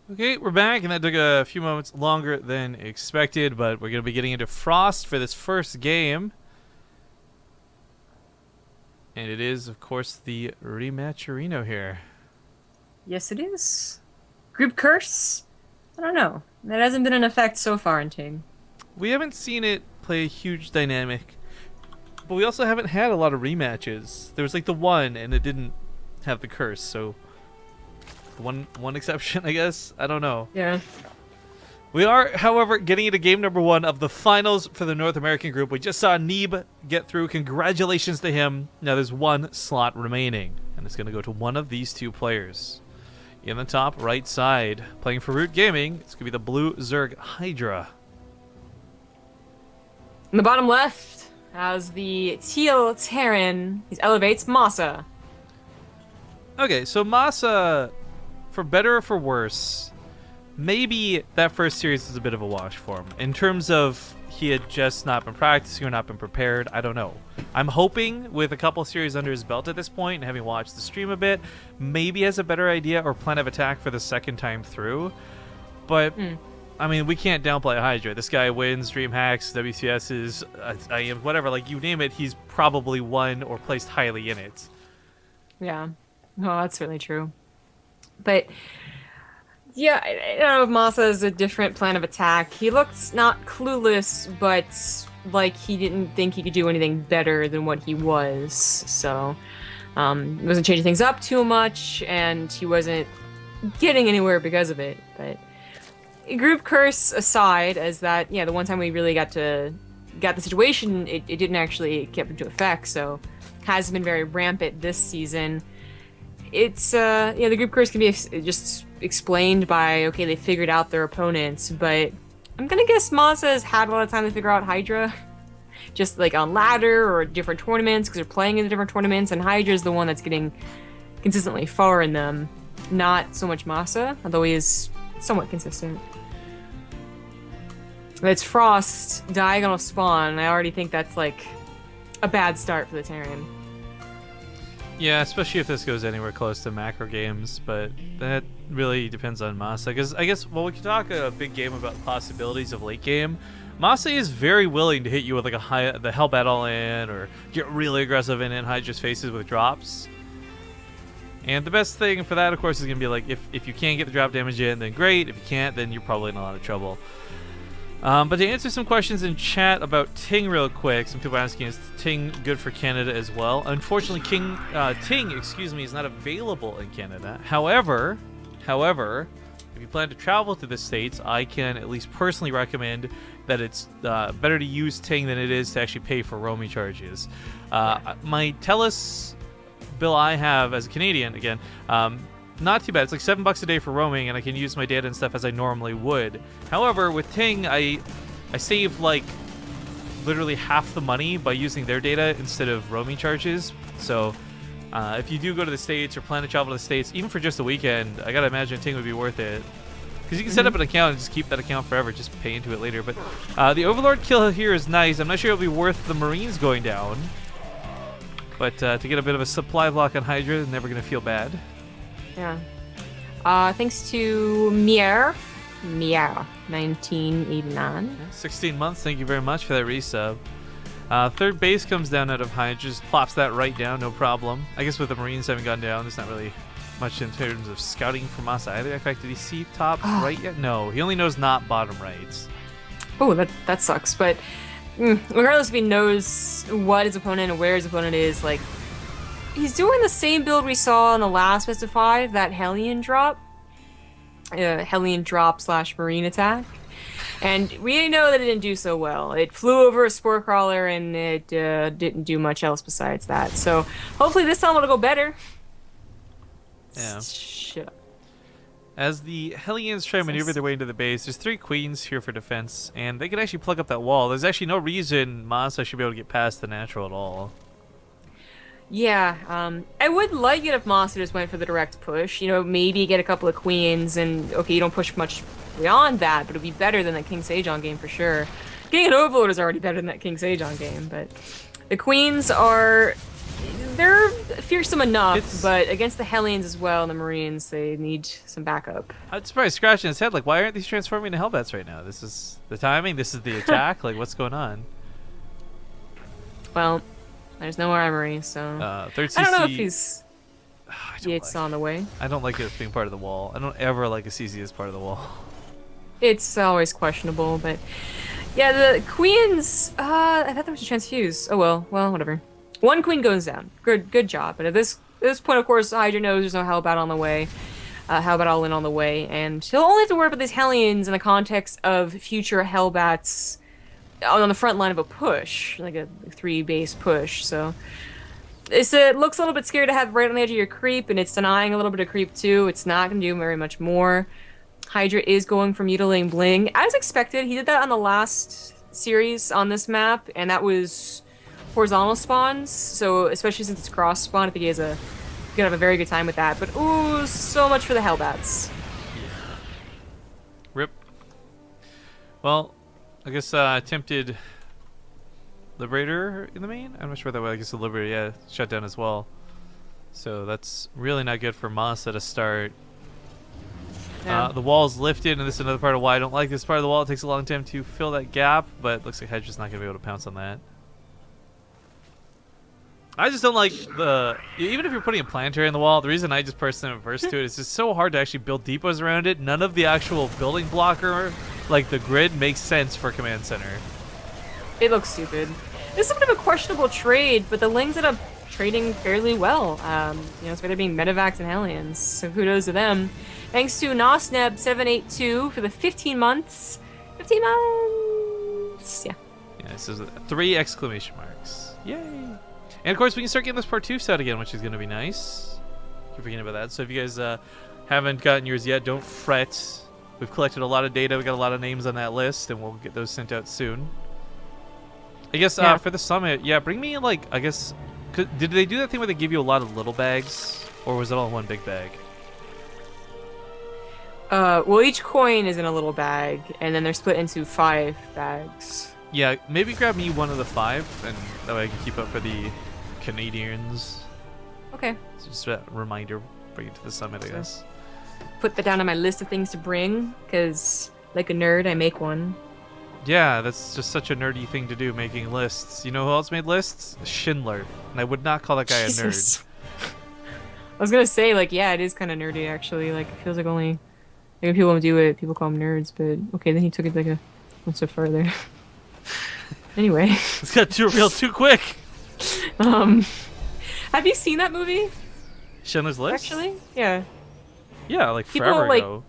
Okay, we're back, and that took a few moments longer than expected, but we're going to be getting into Frost for this first game. And it is, of course, the Rematch Arena here. Yes, it is. Group curse? I don't know. That hasn't been in effect so far in Ting. We haven't seen it play a huge dynamic, but we also haven't had a lot of rematches. There was like the one, and it didn't have the curse, so one exception, I guess. I don't know. Yeah. We are, however, getting into game number 1 of the finals for the North American group. We just saw Neeb get through. Congratulations to him. Now there's one slot remaining, and it's going to go to one of these two players. In the top right side, playing for Root Gaming, it's going to be the blue Zerg Hydra. In the bottom left has the teal Terran. He elevates MaSa. Okay, so MaSa, for better or for worse, maybe that first series was a bit of a wash for him. In terms of he had just not been practicing or not been prepared, I don't know. I'm hoping with a couple series under his belt at this point and having watched the stream a bit, maybe has a better idea or plan of attack for the second time through. But, I mean, we can't downplay Hydra. This guy wins Dream Hacks, WCSs, IEMs, whatever. Like, you name it, he's probably won or placed highly in it. Yeah. Oh, that's really true. But yeah, I don't know if MaSa has a different plan of attack. He looks not clueless, but like he didn't think he could do anything better than what he was. So, he wasn't changing things up too much, and he wasn't getting anywhere because of it. But group curse aside, as that, yeah, the one time we really got the situation, it didn't actually get into effect. So, has been very rampant this season. It's yeah, the group curse can be just explained by, okay, they figured out their opponents, but I'm gonna guess MaSa has had a lot of time to figure out Hydra, just like on ladder or different tournaments because they're playing in the different tournaments, and Hydra's the one that's getting consistently far in them, not so much MaSa, although he is somewhat consistent. It's Frost diagonal spawn. I already think that's like a bad start for the Terran. Yeah, especially if this goes anywhere close to macro games, but that really depends on MaSa. Because I guess, well, we could talk a big game about the possibilities of late game. MaSa is very willing to hit you with like the Hellbat all in, or get really aggressive and in Hydra's faces with drops. And the best thing for that, of course, is going to be like, if you can get the drop damage in, then great. If you can't, then you're probably in a lot of trouble. But to answer some questions in chat about TING real quick, some people are asking, is TING good for Canada as well? Unfortunately, TING, is not available in Canada. However, if you plan to travel to the States, I can at least personally recommend that it's better to use TING than it is to actually pay for roaming charges. My TELUS bill I have as a Canadian, again, not too bad. It's like $7 a day for roaming, and I can use my data and stuff as I normally would. However, with Ting, I save like literally half the money by using their data instead of roaming charges. So if you do go to the States or plan to travel to the States, even for just a weekend, I gotta imagine Ting would be worth it. Because you can set up an account and just keep that account forever, just pay into it later. But the Overlord kill here is nice. I'm not sure it'll be worth the Marines going down. But to get a bit of a supply block on Hydra, never gonna feel bad. Yeah. Thanks to Mier, 1989. 16 months, thank you very much for that resub. Third base comes down out of Hydra, just plops that right down, no problem. I guess with the Marines having gone down, there's not really much in terms of scouting for MaSa either. In fact, did he see top right yet? No, he only knows not bottom right. Oh, that sucks. But regardless if he knows what his opponent and where his opponent is, like, he's doing the same build we saw in the last best of 5, that Hellion drop. Hellion drop / Marine attack. And we know that it didn't do so well. It flew over a Spore Crawler and it didn't do much else besides that. So hopefully this time it'll go better. Yeah. Shut up. As the Hellions try to maneuver their way into the base, there's 3 Queens here for defense, and they can actually plug up that wall. There's actually no reason MaSa should be able to get past the natural at all. Yeah, I would like it if MaSa just went for the direct push. You know, maybe get a couple of queens, and okay, you don't push much beyond that, but it'd be better than that King Sajon game for sure. Getting an Overlord is already better than that King Sajon game, but the queens are they're fearsome enough, It's- but against the Hellions as well and the Marines, they need some backup. It's probably scratching his head like, why aren't these transforming into Hellbats right now? This is the timing. This is the attack. Like, what's going on? Well, there's no armory, so Third CC. I don't know if he's. I don't It's like- on the way. I don't like it as being part of the wall. I don't ever like a CC as part of the wall. It's always questionable, but yeah, the queens. I thought there was a transfuse. Oh well, whatever. One queen goes down. Good job. But at this point, of course, Hydra knows there's no Hellbat on the way. Hellbat all in on the way, and he'll only have to worry about these Hellions in the context of future Hellbats on the front line of a push, like a 3 base push. So it looks a little bit scary to have right on the edge of your creep, and it's denying a little bit of creep too. It's not going to do very much more. Hydra is going for mutilating bling as expected. He did that on the last series on this map, and that was horizontal spawns. So especially since it's cross spawn, I think he's gonna have a very good time with that. But ooh, so much for the Hellbats. Rip. Well, I guess attempted Liberator in the main? I'm not sure that way. I guess the Liberator, yeah, shut down as well. So that's really not good for MaSa to start. Yeah. The wall's lifted, and this is another part of why I don't like this part of the wall. It takes a long time to fill that gap, but it looks like Hydra's not going to be able to pounce on that. I just don't like even if you're putting a planetary in the wall, the reason I just personally am averse to it is it's so hard to actually build depots around it. None of the actual building blocker, like the grid, makes sense for command center. It looks stupid. This is a bit of a questionable trade, but the Lings ended up trading fairly well. It's better being Medivacs and Hellions, so kudos to them. Thanks to Nosneb782 for the 15 months. 15 months! Yeah. Yeah, this is 3 exclamation marks. Yay! And of course, we can start getting this part 2 set again, which is going to be nice. Keep forgetting about that. So if you guys haven't gotten yours yet, don't fret. We've collected a lot of data. We got a lot of names on that list, and we'll get those sent out soon. I guess for the summit, yeah, bring me I guess, did they do that thing where they give you a lot of little bags, or was it all in one big bag? Well, each coin is in a little bag, and then they're split into 5 bags. Yeah, maybe grab me one of the 5, and that way I can keep up for the Canadians. Okay. So just a reminder, bring it to the summit, I guess. Put that down on my list of things to bring, because like a nerd, I make one. Yeah, that's just such a nerdy thing to do, making lists. You know who else made lists? Schindler. And I would not call that guy Jesus. a nerd. I was gonna say, yeah, it is kind of nerdy, actually. It feels like only when people do it, people call them nerds, but okay, then he took it one step further. Anyway. It's got too real too quick. Have you seen that movie? Schindler's List? Actually? Yeah. Yeah, People, forever ago.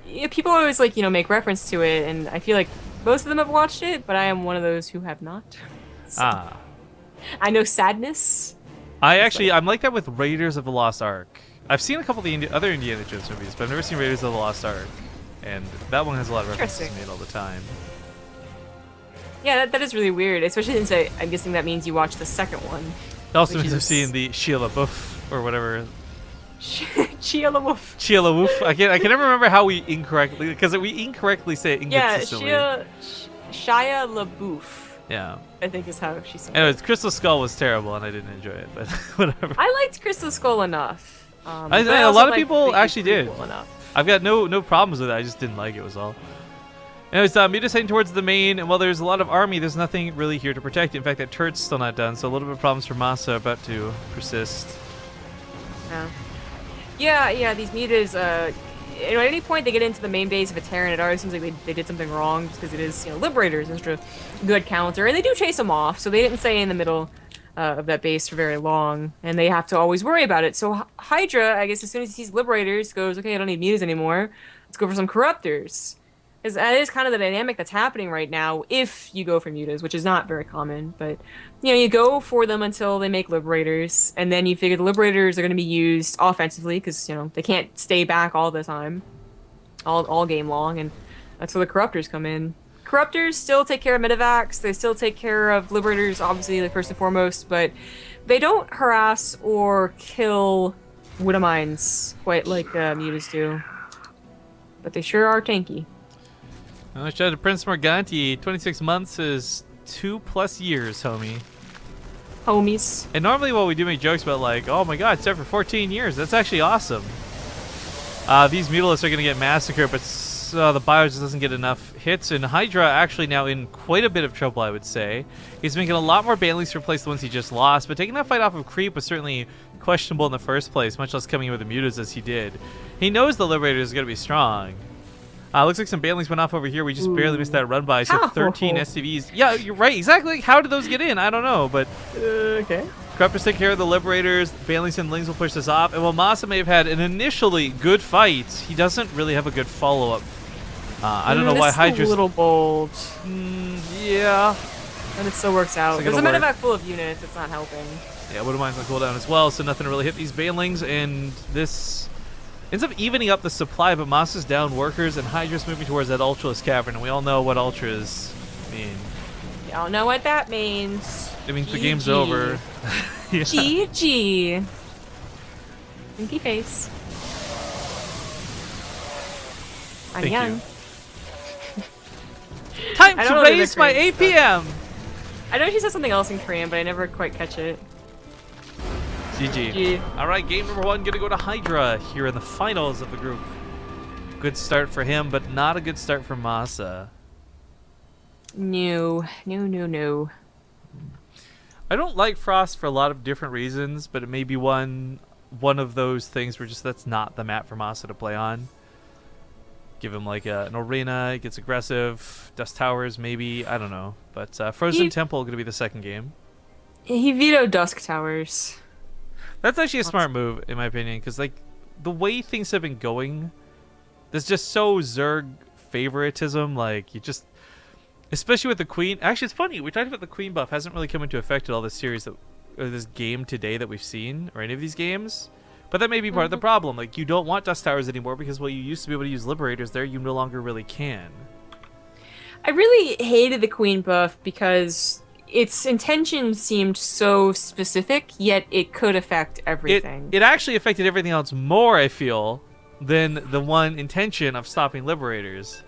Yeah, people always, make reference to it, and I feel like most of them have watched it, but I am one of those who have not. So. I know sadness. I'm like that with Raiders of the Lost Ark. I've seen a couple of the other Indiana Jones movies, but I've never seen Raiders of the Lost Ark. And that one has a lot of references made all the time. Yeah, that is really weird, especially since I'm guessing that means you watched the second one. It also means I've seen the Shia LaBeouf, or whatever. Shia LaBeouf. Shia LaBeouf. I can never remember how we incorrectly say it inconsistently. Yeah, Shia LaBeouf. Yeah. I think is how she said it. Anyways, Crystal Skull was terrible, and I didn't enjoy it, but whatever. I liked Crystal Skull enough. A lot of people actually did. Enough. I've got no problems with it. I just didn't like it, was all. Anyways, Muta's heading towards the main, and while there's a lot of army, there's nothing really here to protect. In fact, that turret's still not done, so a little bit of problems for MaSa about to persist. Yeah, these Mutas, at any point they get into the main base of a Terran, it always seems like they did something wrong, just because it is, Liberators, such a good counter, and they do chase them off, so they didn't stay in the middle of that base for very long, and they have to always worry about it. So Hydra, I guess, as soon as he sees Liberators, goes, okay, I don't need Mutas anymore, let's go for some Corruptors. Because that is kind of the dynamic that's happening right now if you go for Mutas, which is not very common, but you go for them until they make Liberators, and then you figure the Liberators are going to be used offensively because they can't stay back all the time, all game long, and that's where the Corruptors come in. Corruptors still take care of Medivacs, they still take care of Liberators, obviously, first and foremost, but they don't harass or kill Widowmines quite like Mutas do. But they sure are tanky. Shout out to Prince Morganti. 26 months is 2+ years, homie. homies. And normally, while we do make jokes about like, oh my god, it's there for 14 years, that's actually awesome. These mutalisks are going to get massacred, but the bio just doesn't get enough hits. And Hydra actually now in quite a bit of trouble, I would say. He's making a lot more banelings to replace the ones he just lost, but taking that fight off of Creep was certainly questionable in the first place, much less coming in with the mutas as he did. He knows the Liberator is going to be strong. Looks like some banelings went off over here. We just barely missed that run by. So 13 SCVs. Yeah, you're right. Exactly. How did those get in? I don't know, but Okay. Corruptors take care of the Liberators. Banelings and Lings will push this off. And while MaSa may have had an initially good fight, he doesn't really have a good follow-up. I don't know why Hydra's... a little bold. Yeah. And it still works out. There's a medevac full of units. It's not helping. Yeah, Widowmine's on cooldown as well, so nothing to really hit these Banelings. And this ends up evening up the supply, but MaSa's down workers, and Hydra's moving towards that Ultraless Cavern. And we all know what Ultras mean. Y'all know what that means. It means the game's over. Yeah. GG. Winky face. I'm Thank young. you. Time to raise my APM! I know she said something else in Korean, but I never quite catch it. GG. Alright, game number 1 gonna go to Hydra here in the finals of the group. Good start for him, but not a good start for MaSa. No. I don't like Frost for a lot of different reasons, but it may be one of those things where just that's not the map for MaSa to play on. Give him like an arena, it gets aggressive, Dust Towers maybe, I don't know. But Frozen Temple going to be the second game. He vetoed Dusk Towers. That's actually a smart move in my opinion, because like the way things have been going, there's just so Zerg favoritism, like you just, especially with the Queen. Actually, it's funny, we talked about the Queen buff hasn't really come into effect at all this series, or this game today that we've seen, or any of these games. But that may be part of the problem. Like, you don't want Dust Towers anymore because while you used to be able to use Liberators there, you no longer really can. I really hated the Queen buff because its intention seemed so specific, yet it could affect everything. It actually affected everything else more, I feel, than the one intention of stopping Liberators.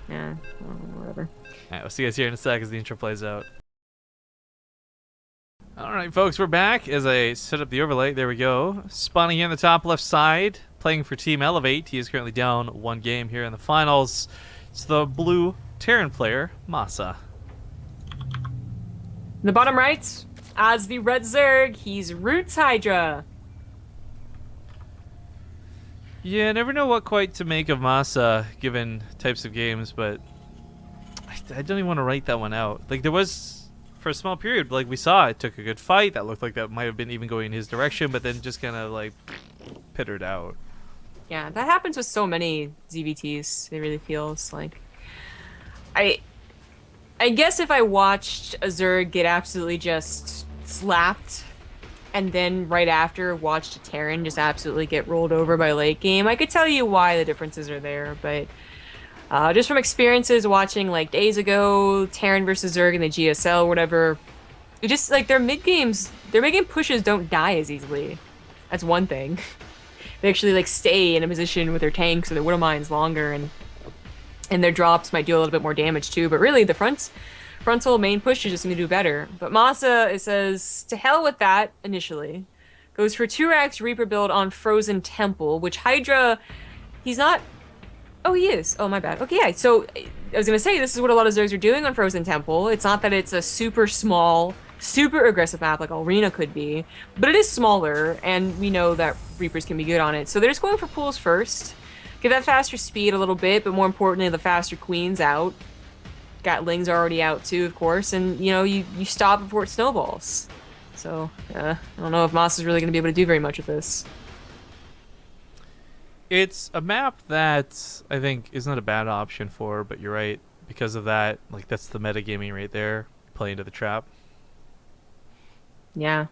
Yeah, well, whatever. Alright, we'll see you guys here in a sec as the intro plays out. Alright folks, we're back as I set up the overlay. There we go. Spawning here in the top left side, playing for Team Elevate. He is currently down 1 game here in the finals. It's the blue Terran player, MaSa. In the bottom right, as the red Zerg, he's Roots Hydra. Yeah, I never know what quite to make of MaSa given types of games, but I don't even want to write that one out. Like, there was... For a small period, like we saw, it took a good fight. That looked like that might have been even going in his direction, but then just kind of like pittered out. Yeah, that happens with so many ZvTs. It really feels like. I guess if I watched a Zerg get absolutely just slapped, and then right after watched a Terran just absolutely get rolled over by late game, I could tell you why the differences are there, but. Just from experiences watching like days ago, Terran versus Zerg in the GSL, whatever, it just like their mid game pushes don't die as easily. That's one thing. They actually like stay in a position with their tanks or their Widowmines longer, and their drops might do a little bit more damage too. But really, the frontal main pushes just seem to do better. But MaSa, it says to hell with that initially. Goes for 2-Rax Reaper build on Frozen Temple, which Hydra, he's not. Oh, he is. Oh, my bad. Okay, yeah. So, I was going to say, this is what a lot of Zergs are doing on Frozen Temple. It's not that it's a super small, super aggressive map like Arena could be, but it is smaller, and we know that Reapers can be good on it. So they're just going for pools first. Give that faster speed a little bit, but more importantly, the faster Queen's out. Got Lings already out, too, of course, and, you know, you stop before it snowballs. So, I don't know if MaSa's really going to be able to do very much with this. It's a map that I think is not a bad option for, but you're right. Because of that, like that's the metagaming right there. Play into the trap. Yeah.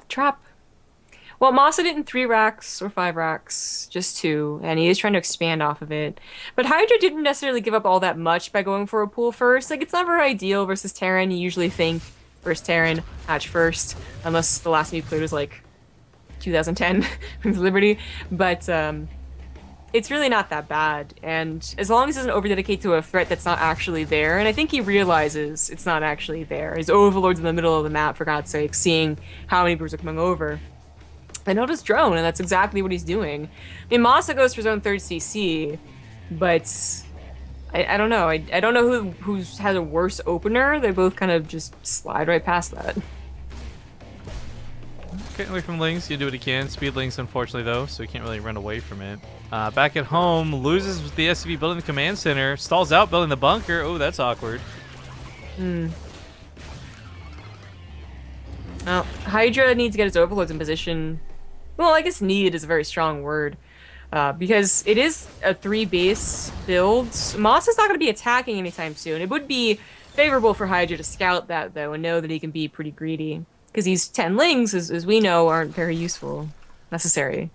The trap. Well, MaSa didn't 3-Rax or 5-Rax, just 2, and he is trying to expand off of it. But Hydra didn't necessarily give up all that much by going for a pool first. Like, it's never ideal versus Terran. You usually think first Terran, hatch first, unless the last time you played was like 2010 with Liberty. But, it's really not that bad. And as long as he doesn't over-dedicate to a threat that's not actually there, and I think he realizes it's not actually there. His overlord's in the middle of the map, for God's sake, seeing how many birds are coming over. I noticed drone, and that's exactly what he's doing. I mean, MaSa goes for his own third CC, but I don't know. I don't know who has a worse opener. They both kind of just slide right past that. Getting away from Lynx, you do what he can. Speed Lynx, unfortunately, though, so he can't really run away from it. Back at home, loses the SCV building the command center, stalls out building the bunker. Oh, that's awkward. Well, Hydra needs to get its overlords in position. Well, I guess need is a very strong word. Because it is a 3-base build. MaSa's not going to be attacking anytime soon. It would be favorable for Hydra to scout that, though, and know that he can be pretty greedy. Because these 10 lings, as we know, aren't very useful. Necessary.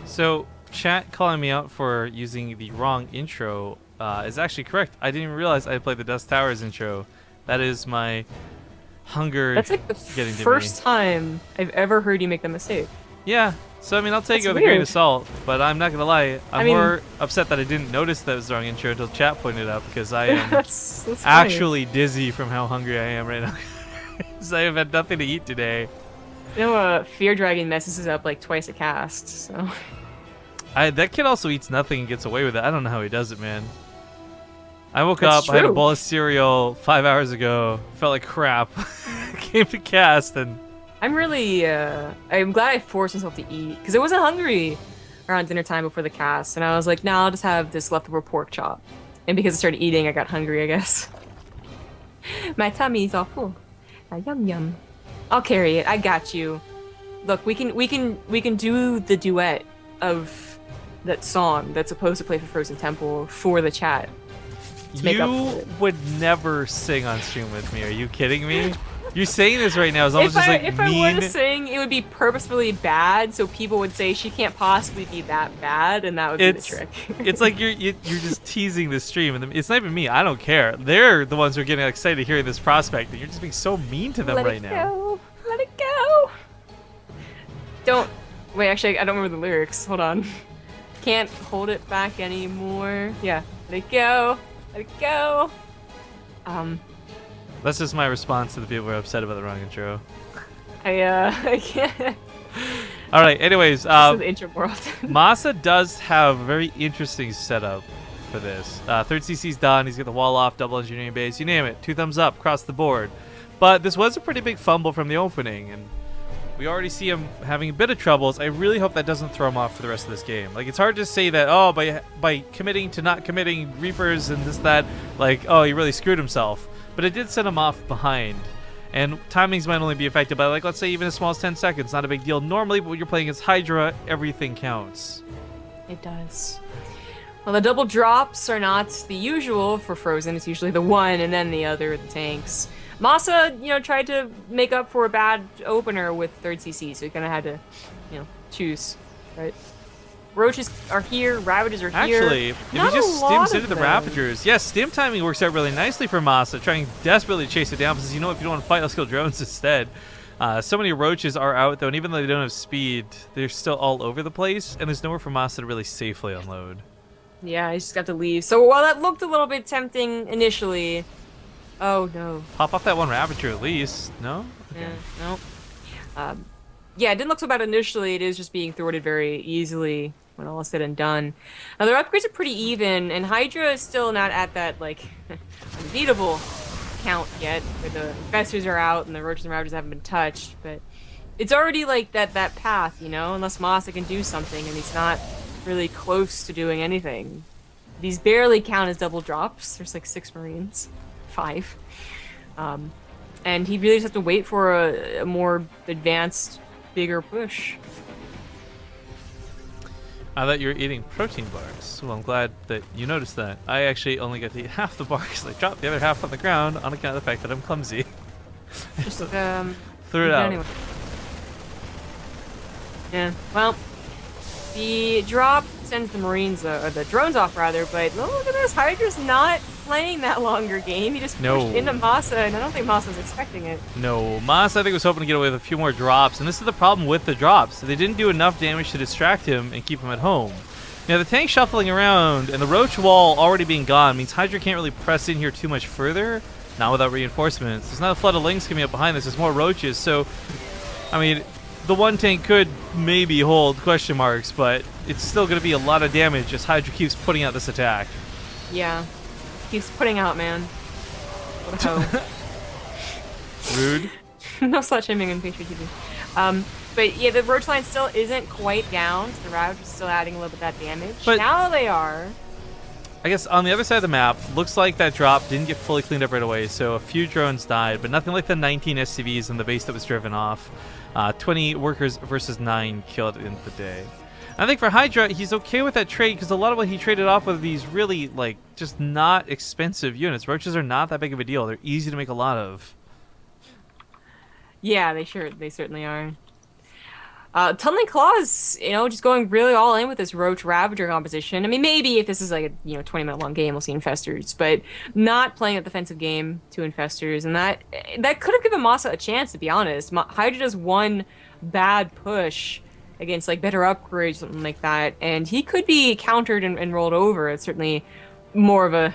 So, chat calling me out for using the wrong intro is actually correct. I didn't even realize I played the Dust Towers intro. That is my hunger. That's like the first time I've ever heard you make that mistake. Yeah. So, I mean, I'll take it with a grain of salt, but I'm not going to lie. I'm more upset that I didn't notice that it was the wrong intro until chat pointed it out, because I am that's actually dizzy from how hungry I am right now. Because I have had nothing to eat today. You know, Fear Dragon messes us up like twice a cast, so... That kid also eats nothing and gets away with it. I don't know how he does it, man. I woke up, I had a bowl of cereal 5 hours ago, felt like crap, came to cast, and... I'm really, I'm glad I forced myself to eat, because I wasn't hungry around dinner time before the cast, and I was like, nah, I'll just have this leftover pork chop. And because I started eating, I got hungry, I guess. My tummy's all full. Yum yum. I'll carry it. I got you. Look, we can do the duet of that song that's supposed to play for Frozen Temple for the chat. You would never sing on stream with me. Are you kidding me? You're saying this right now is almost just like if mean. I were to sing, it would be purposefully bad, so people would say she can't possibly be that bad, and that would be the trick. It's like you're just teasing the stream, and it's not even me. I don't care. They're the ones who are getting excited hearing this prospect, and you're just being so mean to them right now. Let it go. Don't wait. Actually, I don't remember the lyrics. Hold on. Can't hold it back anymore. Yeah. Let it go. Let it go. That's just my response to the people who are upset about the wrong intro. I can't. All right. Anyways, the intro world. MaSa does have a very interesting setup for this. Third CC's done. He's got the wall off, double engineering base. You name it. 2 thumbs up across the board. But this was a pretty big fumble from the opening, and we already see him having a bit of troubles. I really hope that doesn't throw him off for the rest of this game. Like, it's hard to say that, oh, by committing to not committing Reapers and this, that, like, oh, he really screwed himself. But it did send him off behind. And timings might only be affected by, like, let's say even as small as 10 seconds. Not a big deal normally, but when you're playing against Hydra, everything counts. It does. Well, the double drops are not the usual for Frozen. It's usually the one and then the other, the tanks. MaSa, tried to make up for a bad opener with third CC, so he kind of had to, choose, right? Roaches are here, Ravages are here. Actually, if he just stims into the Ravagers, yes, stim timing works out really nicely for MaSa, trying desperately to chase it down, because if you don't want to fight, let's kill drones instead. So many Roaches are out, though, and even though they don't have speed, they're still all over the place, and there's nowhere for MaSa to really safely unload. Yeah, he's just got to leave. So while that looked a little bit tempting initially... Oh, no. Pop off that one Ravager at least. No? Okay. Yeah, no. Yeah, it didn't look so bad initially. It is just being thwarted very easily when all is said and done. Now, their upgrades are pretty even, and Hydra is still not at that, like, unbeatable count yet, where the Infestors are out and the Roaches and Ravages haven't been touched, but it's already, like, that path, unless MaSa can do something, and he's not really close to doing anything. These barely count as double drops. There's, like, 6 Marines. 5. And he really just has to wait for a more advanced, bigger push. I thought you were eating protein bars. Well, I'm glad that you noticed that. I actually only got to eat half the bar because I dropped the other half on the ground on account of the fact that I'm clumsy. Just threw it out. Anyway. Yeah, well, the drop sends the Marines, or the drones off rather, but look at this, Hydra's not playing that longer game. He just pushed into MaSa, and I don't think MaSa was expecting it. No, MaSa I think was hoping to get away with a few more drops, and this is the problem with the drops. They didn't do enough damage to distract him and keep him at home. Now the tank shuffling around and the roach wall already being gone means Hydra can't really press in here too much further. Not without reinforcements. There's not a flood of lings coming up behind this. There's more roaches. So, I mean, the one tank could maybe hold question marks, but it's still going to be a lot of damage as Hydra keeps putting out this attack. Yeah. Keeps putting out, man. What a hoe. Rude. No slut shaming on BaseTradeTV. But yeah, the roach line still isn't quite down. So the roach is still adding a little bit of that damage. But now they are. I guess on the other side of the map, looks like that drop didn't get fully cleaned up right away, so a few drones died, but nothing like the 19 SCVs in the base that was driven off. 20 workers versus 9 killed in the day. I think for Hydra, he's okay with that trade because a lot of what he traded off with these really, like, just not expensive units. Roaches are not that big of a deal. They're easy to make a lot of. Yeah, they certainly are. Tunneling Claws, just going really all in with this Roach Ravager composition. I mean, maybe if this is like a 20-minute long game, we'll see Infestors, but not playing a defensive game to Infestors, and that could have given MaSa a chance, to be honest. Hydra does one bad push against like better upgrades, something like that, and he could be countered and rolled over. It's certainly more of a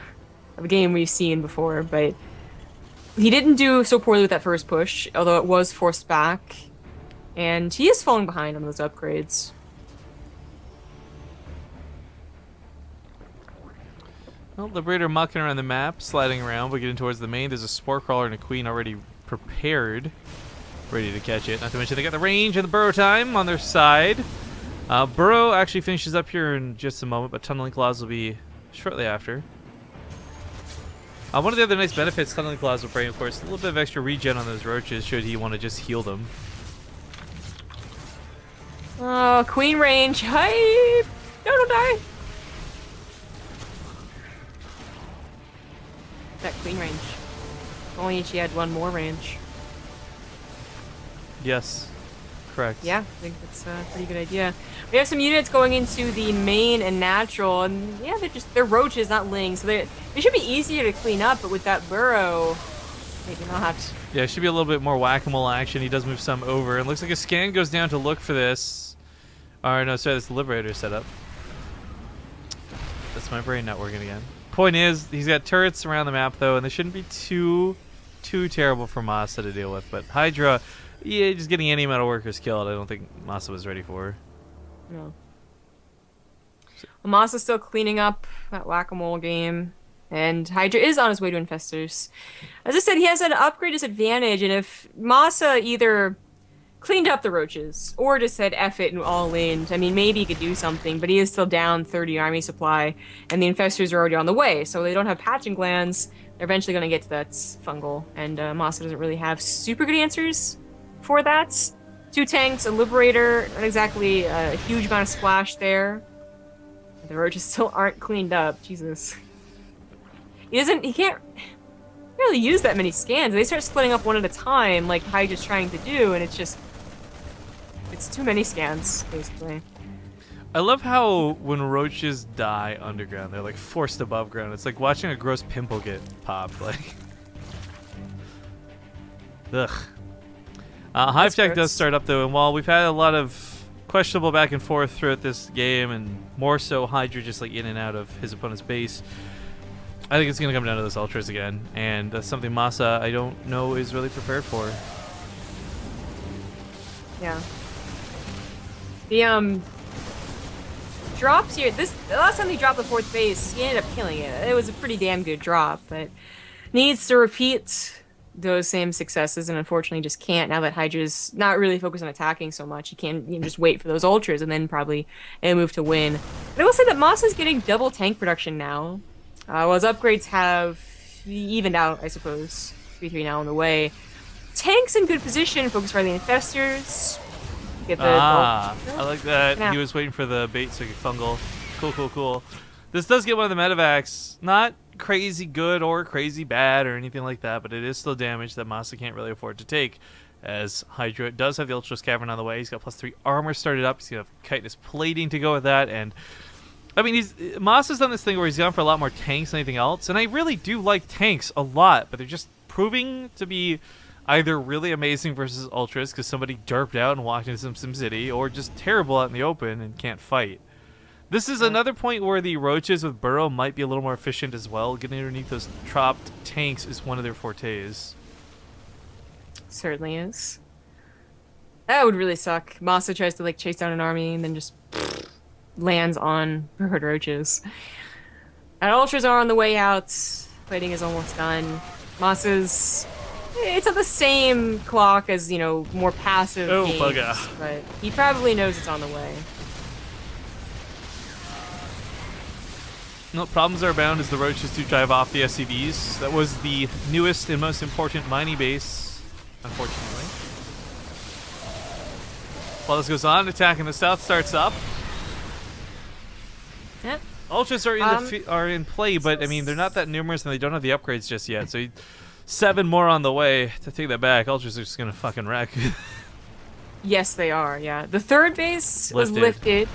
game we've seen before, but he didn't do so poorly with that first push, although it was forced back. And he is falling behind on those upgrades. Well, Liberator mucking around the map, sliding around, but getting towards the main. There's a Spore Crawler and a Queen already prepared, ready to catch it. Not to mention they got the range and the burrow time on their side. Burrow actually finishes up here in just a moment, but Tunneling Claws will be shortly after. One of the other nice benefits Tunneling Claws will bring, of course, a little bit of extra regen on those roaches should he want to just heal them. Oh, Queen range. Hype! No, don't die! That Queen range. Only she had one more range. Yes. Correct. Yeah, I think that's a pretty good idea. We have some units going into the main and natural, and yeah, they're roaches, not lings, so they should be easier to clean up, but with that burrow, maybe not. Yeah, it should be a little bit more whack-a-mole action. He does move some over. It looks like a scan goes down to look for this. Or no, sorry, that's the Liberator setup. That's my brain not working again. Point is, he's got turrets around the map though, and they shouldn't be too terrible for MaSa to deal with. But Hydra, yeah, just getting any amount of workers killed, I don't think MaSa was ready for. No. Well, MaSa's still cleaning up that whack-a-mole game, and Hydra is on his way to Infestors. As I said, he has an upgrade disadvantage, and if MaSa either cleaned up the roaches or just said F it and all in, I mean, maybe he could do something, but he is still down 30 army supply, and the Infestors are already on the way, so they don't have patching glands. They're eventually going to get to that fungal, and MaSa doesn't really have super good answers for that. 2 tanks, a Liberator, not exactly a huge amount of splash there. The roaches still aren't cleaned up. Jesus. He can't really use that many scans. They start splitting up one at a time, like Hydra's trying to do, and it's too many scans, basically. I love how when roaches die underground, they're like forced above ground. It's like watching a gross pimple get popped. Like, ugh. Hive Tech does start up though, and while we've had a lot of questionable back and forth throughout this game, and more so Hydra just like in and out of his opponent's base, I think it's going to come down to those ultras again, and that's something MaSa, I don't know, is really prepared for. Yeah. The drops here, the last time he dropped the 4th base, he ended up killing it. It was a pretty damn good drop, but needs to repeat those same successes, and unfortunately just can't now that Hydra's not really focused on attacking so much. He can just wait for those ultras and then probably move to win. But I will say that MaSa's getting double tank production now. Well, his upgrades have evened out, I suppose. 3-3 now on the way. Tank's in good position, focused for the Infestors. Get the I like that. Yeah. He was waiting for the bait so he could fungal. Cool. This does get one of the medevacs. Not crazy good or crazy bad or anything like that, but it is still damage that MaSa can't really afford to take, as Hydra does have the Ultras Cavern on the way. He's got +3 armor started up. He's going to have chitinous plating to go with that, and I mean, MaSa's done this thing where he's gone for a lot more tanks than anything else, and I really do like tanks a lot, but they're just proving to be either really amazing versus ultras because somebody derped out and walked into some SimCity, or just terrible out in the open and can't fight. This is another point where the roaches with burrow might be a little more efficient as well. Getting underneath those trapped tanks is one of their fortes. Certainly is. That would really suck. MaSa tries to like chase down an army and then just lands on herd roaches. And ultras are on the way out. Fighting is almost done. MaSa's it's at the same clock as, you know, more passive games, bugger. but he probably knows it's on the way. No, problems are abound as the roaches do drive off the SCVs. That was the newest and most important mining base, unfortunately. While this goes on, attack in the south starts up. Yep. Ultras are in play, but I mean they're not that numerous and they don't have the upgrades just yet. So 7 more on the way. To take that back, Ultras are just gonna fucking wreck. Yes, they are. Yeah, the third base was lifted.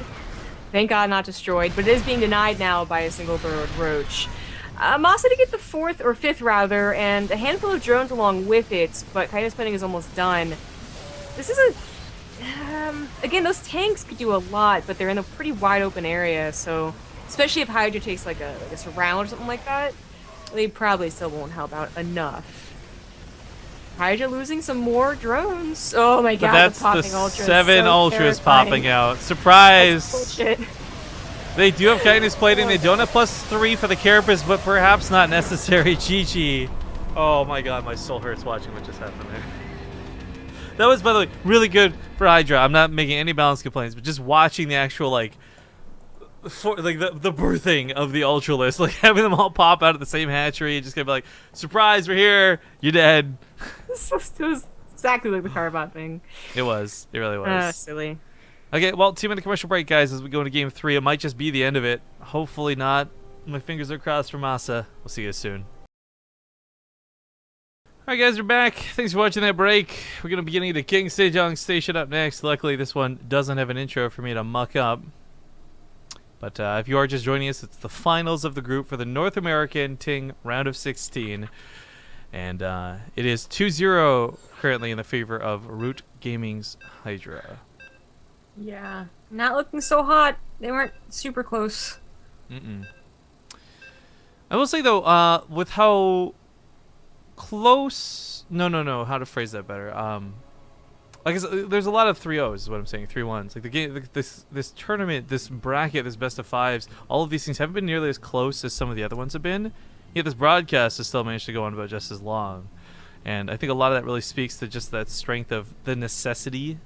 Thank God, not destroyed, but it is being denied now by a single burrowed roach. MaSa to get the 4th or 5th rather, and a handful of drones along with it. But Kai's planning is almost done. This is a again, those tanks could do a lot, but they're in a pretty wide open area, so especially if Hydra takes like a surround or something like that, they probably still won't help out enough. Hydra losing some more drones. Oh my god, that's the popping the ultras. 7 so ultras terrifying. popping out. Surprise! Bullshit. They do have kindness plating. They don't have +3 for the carapace, but perhaps not necessary. GG. Oh my god, my soul hurts watching what just happened there. That was, by the way, really good for Hydra. I'm not making any balance complaints, but just watching the actual like the birthing of the Ultralist, like having them all pop out of the same hatchery and just gonna be like, surprise, we're here, you're dead. It was exactly like the Carbot thing. It was. It really was. Silly. Okay, well, 2-minute commercial break, guys, as we go into game 3. It might just be the end of it. Hopefully not. My fingers are crossed for MaSa. We'll see you guys soon. Alright guys, we're back. Thanks for watching that break. We're going to be getting the King Sejong Station up next. Luckily, this one doesn't have an intro for me to muck up. But if you are just joining us, it's the finals of the group for the North American TING round of 16. And it is 2-0 currently in the favor of Root Gaming's Hydra. Yeah, not looking so hot. They weren't super close. I will say, though, with how close... No, how to phrase that better. Like there's a lot of 3-0s is what I'm saying, 3-1s. Like the game, this tournament, this bracket, this best of 5s, all of these things haven't been nearly as close as some of the other ones have been. Yet this broadcast has still managed to go on about just as long. And I think a lot of that really speaks to just that strength of the necessity,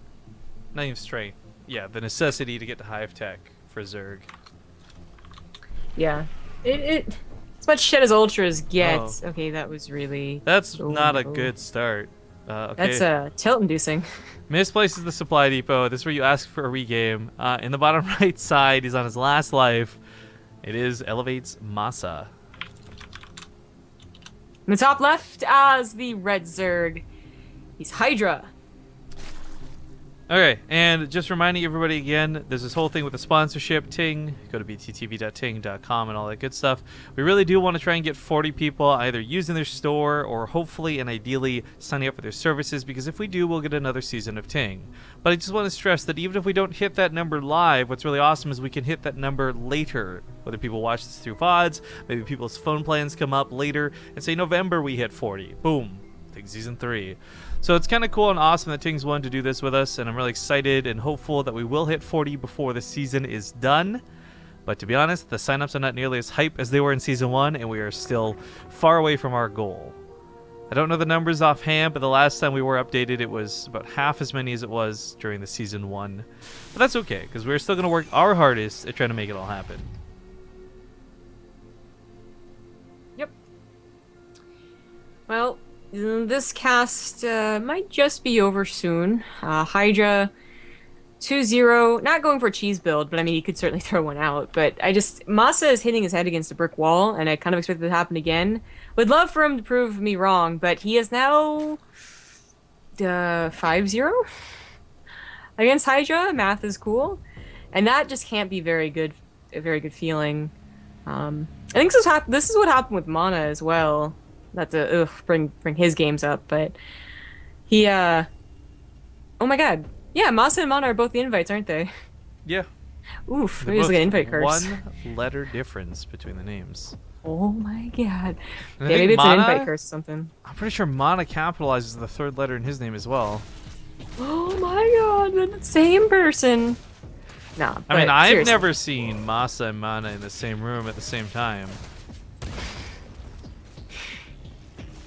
not even strength, yeah, the necessity to get to Hive Tech for Zerg. Yeah, it as much shit as Ultras get. Oh. Okay, that was really... That's not a good start. Okay. That's tilt-inducing. Misplaces the supply depot. This is where you ask for a regame. In the bottom right side, he's on his last life. It is Elevate's MaSa. In the top left, as the red Zerg, he's Hydra. Okay, and just reminding everybody again, there's this whole thing with the sponsorship, TING. Go to bttv.ting.com and all that good stuff. We really do want to try and get 40 people either using their store or hopefully and ideally signing up for their services, because if we do, we'll get another season of TING. But I just want to stress that even if we don't hit that number live, what's really awesome is we can hit that number later. Whether people watch this through VODs, maybe people's phone plans come up later, and say November we hit 40. Boom. TING Season 3. So it's kind of cool and awesome that TING's wanted to do this with us, and I'm really excited and hopeful that we will hit 40 before the season is done. But to be honest, the signups are not nearly as hype as they were in Season 1, and we are still far away from our goal. I don't know the numbers offhand, but the last time we were updated, it was about half as many as it was during the Season 1. But that's okay, because we're still going to work our hardest at trying to make it all happen. Yep. Well, this cast might just be over soon. Hydra 2-0, not going for a cheese build, but I mean, he could certainly throw one out. But MaSa is hitting his head against a brick wall, and I kind of expect that to happen again. Would love for him to prove me wrong, but he is now 5-0 against Hydra. Math is cool, and that just can't be a very good feeling. I think this is what happened with Mana as well. Not to bring his games up, but he oh my god, yeah, MaSa and Mana are both the invites, aren't they? Yeah, Oof, They're maybe it's both like an invite curse. one letter difference between the names. Oh my god. And I Yeah, think maybe it's an invite Mana, curse or something. I'm pretty sure Mana capitalizes the third letter in his name as well. Oh my god, they're the same person. Nah, I mean, but I've seriously. never seen MaSa and Mana in the same room at the same time.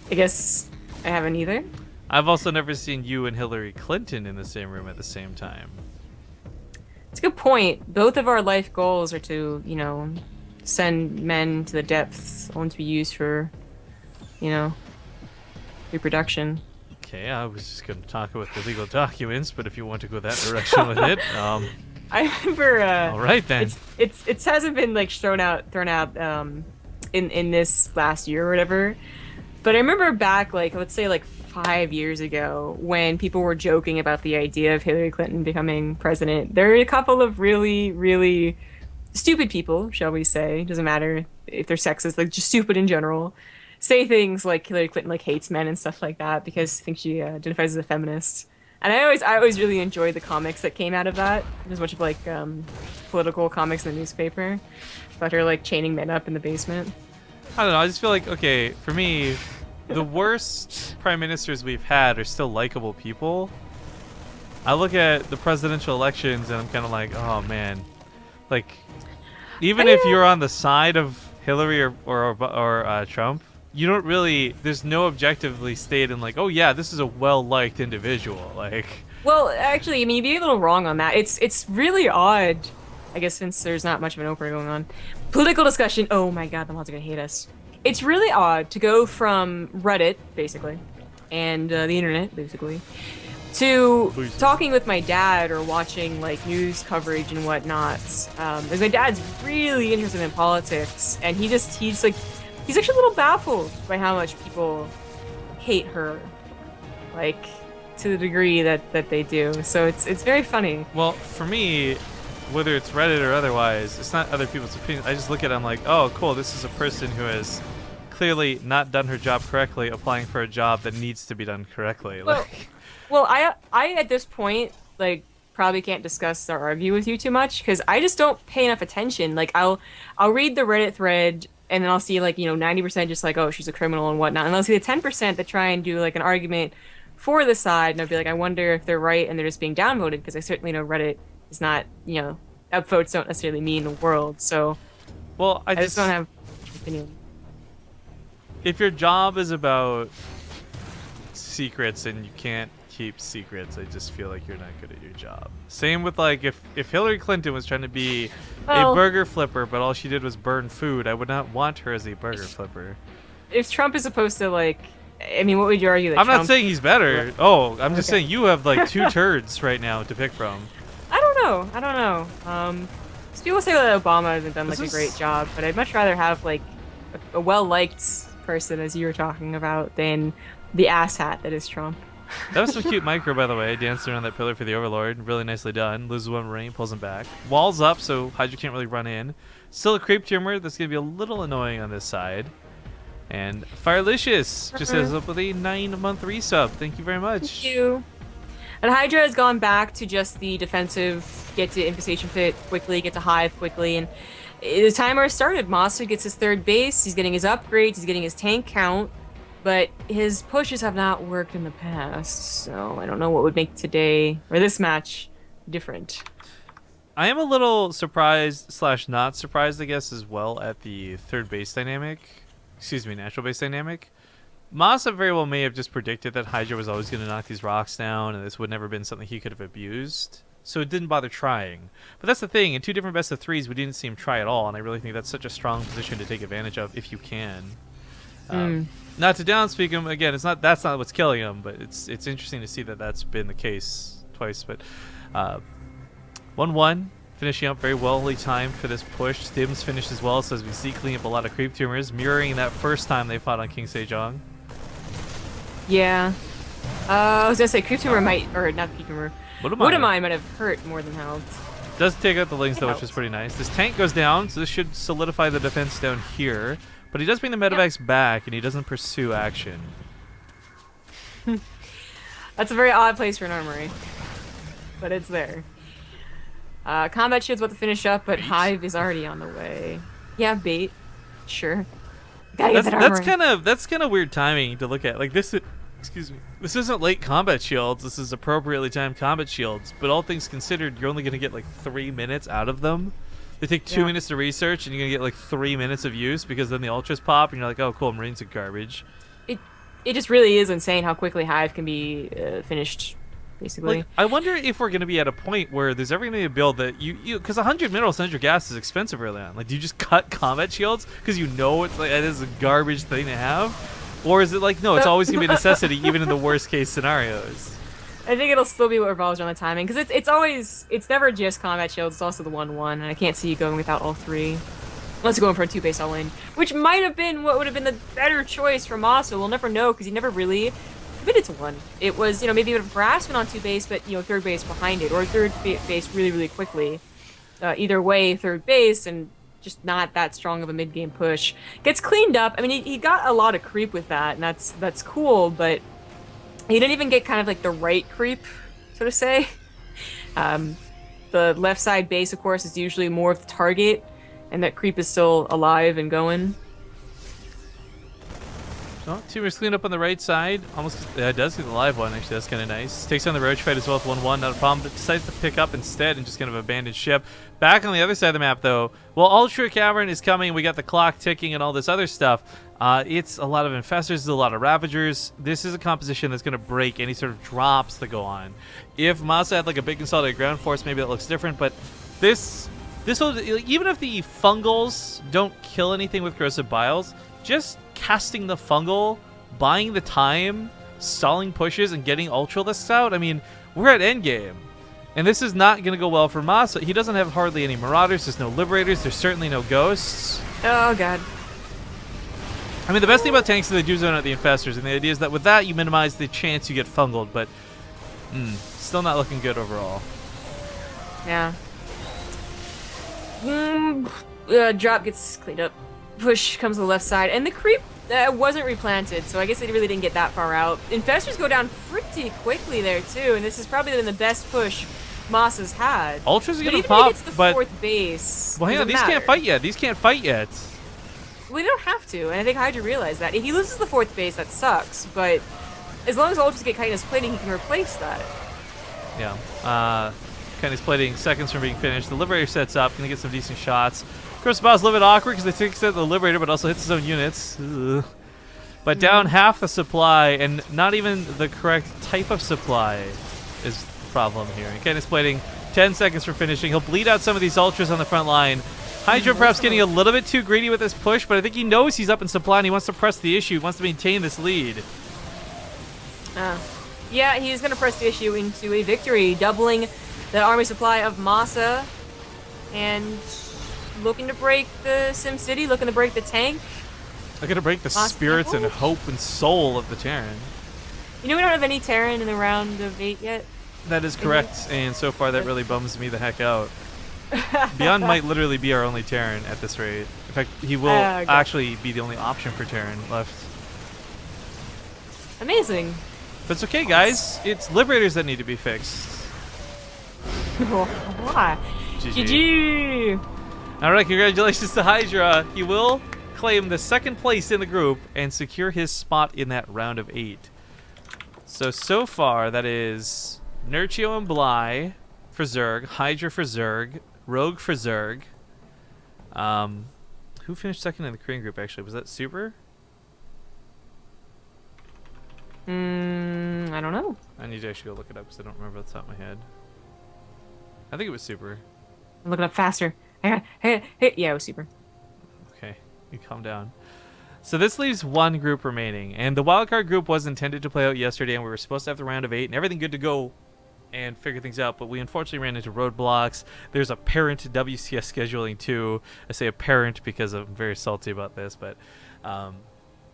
I guess I haven't either. I've also never seen you and Hillary Clinton in the same room at the same time. It's a good point. Both of our life goals are to, send men to the depths, only to be used for, you know, reproduction. Okay, I was just going to talk about the legal documents, but if you want to go that direction with it, I remember all right then. it hasn't been like thrown out in this last year or whatever. But I remember back like let's say like 5 years ago when people were joking about the idea of Hillary Clinton becoming president. There are a couple of really, really stupid people, shall we say, doesn't matter if they're sexist, like just stupid in general, say things like Hillary Clinton like hates men and stuff like that because I think she identifies as a feminist. And I always really enjoyed the comics that came out of that. There's a bunch of like political comics in the newspaper about her like chaining men up in the basement. I don't know, I just feel like, okay, for me, the worst prime ministers we've had are still likable people. I look at the presidential elections and I'm kind of like, oh man, like, even if you're on the side of Hillary or Trump, you don't really. There's no objectively stated like, oh yeah, this is a well-liked individual. Like, Well, actually, I mean, you'd be a little wrong on that. It's really odd, I guess, since there's not much of an opener going on. Political discussion. Oh my God, the mods are gonna hate us. It's really odd to go from Reddit, basically, and the internet, basically, to talking with my dad or watching like news coverage and whatnot. Because my dad's really interested in politics, and he's actually a little baffled by how much people hate her, like to the degree that they do. So it's very funny. well, for me, whether it's Reddit or otherwise, it's not other people's opinions. I just look at it, I'm like, oh, cool, this is a person who has clearly not done her job correctly, applying for a job that needs to be done correctly. Well, Like, well, I at this point like probably can't discuss or argue with you too much because I just don't pay enough attention. Like I'll read the Reddit thread and then I'll see like 90% just like, oh, she's a criminal and whatnot, and I'll see the 10% that try and do like an argument for the side, and I'll be like, I wonder if they're right and they're just being downvoted because I certainly know Reddit is not, upvotes don't necessarily mean the world. So well, I just don't have an opinion. if your job is about secrets and you can't keep secrets, I just feel like you're not good at your job. Same with like if Hillary Clinton was trying to be a burger flipper, but all she did was burn food, I would not want her as a burger flipper. If Trump is supposed to like, I mean, what would you argue that I'm Trump... not saying he's better. Oh, I'm just Okay. saying you have like two turds right now to pick from. I don't know. Some people say that Obama hasn't done like a great job, but I'd much rather have like a well-liked person, as you were talking about, than the asshat that is Trump. That was some cute micro, by the way. Dancing around that pillar for the Overlord. Really nicely done. Loses one ring, pulls him back. Walls up, so Hydra can't really run in. Still a creep tumor that's going to be a little annoying on this side. And Firelicious just ends up with a 9-month resub. Thank you very much. Thank you. And Hydra has gone back to just the defensive, get to infestation pit quickly, get to hive quickly, and the timer started. MaSa gets his third base, he's getting his upgrades, he's getting his tank count, but his pushes have not worked in the past, so I don't know what would make today, or this match, different. I am a little surprised / not surprised, I guess, as well at the third base dynamic. Excuse me, natural base dynamic. MaSa very well may have just predicted that Hydra was always going to knock these rocks down, and this would never been something he could have abused. So it didn't bother trying. But that's the thing, in 2 different best of 3s, we didn't see him try at all, and I really think that's such a strong position to take advantage of if you can. Not to downspeak him, again, that's not what's killing him, but it's interesting to see that that's been the case twice. But 1-1. Finishing up very wellly timed for this push. Stims finished as well, so as we see clean up a lot of creep tumors, mirroring that first time they fought on King Sejong. Yeah. I was gonna say creep tumor might, or not creep tumor. Woodamai might have hurt more than helped. Does take out the Lings though, which is pretty nice. This tank goes down, so this should solidify the defense down here. But he does bring the medevacs back, and he doesn't pursue action. That's a very odd place for an armory, but it's there. Combat Shield's about to finish up, but Bait? Hive is already on the way. Yeah, bait. Sure. Gotta get That's that armor. that's kind of weird timing to look at. Like this, excuse me. This isn't late combat shields. This is appropriately timed combat shields. But all things considered, you're only gonna get like 3 minutes out of them. They take 2 minutes to research, and you're gonna get like 3 minutes of use because then the ultras pop, and you're like, oh, cool, Marines are garbage. It just really is insane how quickly Hive can be finished, basically. Like, I wonder if we're gonna be at a point where there's ever gonna be a build that you because 100 minerals, 100 gas is expensive early on. Like, do you just cut combat shields because you know it's like it is a garbage thing to have, or is it like no, it's always gonna be a necessity even in the worst case scenarios? I think it'll still be what revolves around the timing, because it's never just combat shields. It's also the 1/1, and I can't see you going without all three. Unless you're going for a 2-base all-in, which might have been what would have been the better choice for MaSa. We'll never know, because he never really committed to one. It was, maybe he would have perhaps been on 2-base, but, third base behind it, or third base really, really quickly. Either way, third base, and just not that strong of a mid-game push. Gets cleaned up. I mean, he got a lot of creep with that, and that's cool, but he didn't even get kind of like the right creep, so to say. The left side base, of course, is usually more of the target, and that creep is still alive and going. Oh, teamers clean up on the right side. Almost does get the live one, actually. That's kind of nice. Takes on the roach fight as well with 1-1. Not a problem, but decides to pick up instead and just kind of abandon ship. Back on the other side of the map, though, well, Ultra Cavern is coming. We got the clock ticking and all this other stuff. It's a lot of Infestors, a lot of Ravagers. This is a composition that's going to break any sort of drops that go on. If MaSa had like a big consolidated ground force, maybe that looks different, but this will, even if the fungals don't kill anything with corrosive biles, just casting the fungal, buying the time, stalling pushes, and getting ultralisks out. I mean, we're at endgame. And this is not going to go well for MaSa. He doesn't have hardly any Marauders. There's no Liberators. There's certainly no Ghosts. Oh, God. I mean, the best thing about tanks is they do zone out the Infestors. And the idea is that with that, you minimize the chance you get fungled. But still not looking good overall. Yeah. Drop gets cleaned up. Push comes to the left side, and the creep wasn't replanted, so I guess they really didn't get that far out. Infestors go down pretty quickly there too, and this has probably been the best push MaSa's had. Ultras are gonna even pop, if he gets the but fourth base. well, hang on, these can't fight yet. These can't fight yet. Well, they don't have to, and I think Hydra realized that. If he loses the fourth base, that sucks, but as long as Ultras get Chitinous plating, he can replace that. Yeah. Chitinous plating, seconds from being finished. The Liberator sets up, gonna get some decent shots. Of course, the boss is a little bit awkward because they take the Liberator, but also hits his own units. Ugh. But down half the supply, and not even the correct type of supply is the problem here. And Chitinous plating, 10 seconds for finishing. He'll bleed out some of these Ultras on the front line. Hydra perhaps getting a little bit too greedy with this push, but I think he knows he's up in supply and he wants to press the issue. He wants to maintain this lead. Yeah, he's going to press the issue into a victory, doubling the army supply of MaSa, and looking to break the SimCity, looking to break the tank. Looking to break the spirits and hope and soul of the Terran. We don't have any Terran in the round of 8 yet. That is correct, and so far that really bums me the heck out. Beyond might literally be our only Terran at this rate. In fact, he will actually be the only option for Terran left. Amazing. But it's okay, guys. It's Liberators that need to be fixed. Why? GG. Alright, congratulations to Hydra. He will claim the second place in the group and secure his spot in that round of 8. So far, that is Nurchio and Bly for Zerg, Hydra for Zerg, Rogue for Zerg. Who finished second in the Korean group, actually? Was that Super? I don't know. I need to actually go look it up because I don't remember off the top of my head. I think it was Super. I'm looking up faster. Yeah, it was Super. Okay, you calm down. So this leaves one group remaining, and the wildcard group was intended to play out yesterday, and we were supposed to have the round of 8 and everything good to go and figure things out, but we unfortunately ran into roadblocks. There's apparent WCS scheduling too. I say apparent because I'm very salty about this, but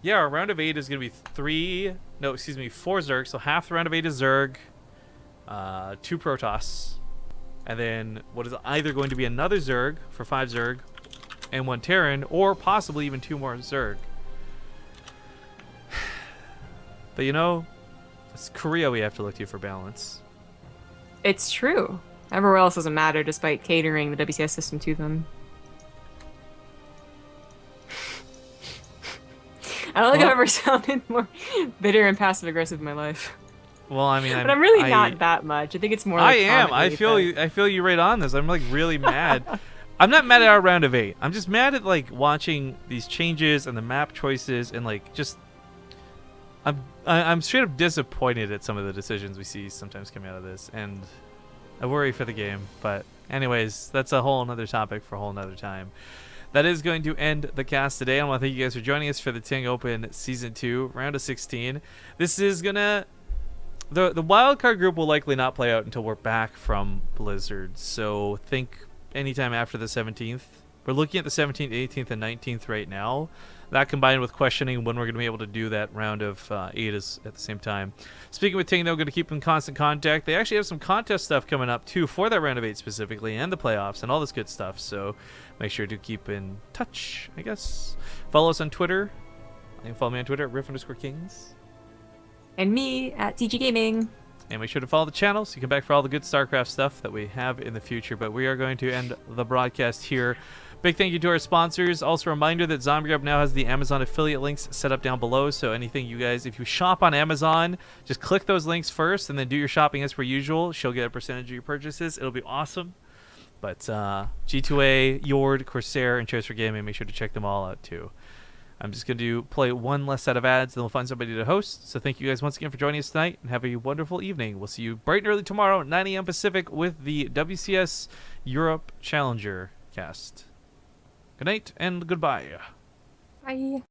yeah, our round of 8 is going to be 4 Zerg, so half the round of 8 is Zerg, 2 Protoss, and then what is either going to be another Zerg for 5 Zerg and 1 Terran, or possibly even 2 more Zerg. But you know, it's Korea we have to look to for balance. It's true. Everywhere else doesn't matter despite catering the WCS system to them. I don't think I've Well, ever sounded more bitter and passive aggressive in my life. well, I mean, But I'm really not that much. I think it's more I like am. I comically feel that you. I feel you right on this. I'm like really mad. I'm not mad at our round of 8. I'm just mad at like watching these changes and the map choices and like just I'm straight up disappointed at some of the decisions we see sometimes coming out of this, and I worry for the game. But anyways, that's a whole another topic for a whole another time. That is going to end the cast today. I want to thank you guys for joining us for the Ting Open Season 2, round of 16. This is gonna the wildcard group will likely not play out until we're back from Blizzard. So think anytime after the 17th. We're looking at the 17th, 18th, and 19th right now. That combined with questioning when we're going to be able to do that round of 8 is at the same time. Speaking with Ting, though, going to keep in constant contact. They actually have some contest stuff coming up, too, for that round of 8 specifically, and the playoffs, and all this good stuff. So make sure to keep in touch, I guess. Follow us on Twitter. You can follow me on Twitter at Riff_Kings. and me at TG Gaming. And make sure to follow the channel so you come back for all the good StarCraft stuff that we have in the future. But we are going to end the broadcast here. Big thank you to our sponsors. Also a reminder that Zombie Grub now has the Amazon affiliate links set up down below. So anything you guys, if you shop on Amazon, just click those links first and then do your shopping as per usual. She'll get a percentage of your purchases. It'll be awesome. But G2A, Yord, Corsair, and Choice for Gaming, make sure to check them all out too. I'm just going to play one less set of ads, then we'll find somebody to host. So thank you guys once again for joining us tonight, and have a wonderful evening. We'll see you bright and early tomorrow at 9 a.m. Pacific with the WCS Europe Challenger cast. Good night and goodbye. Bye.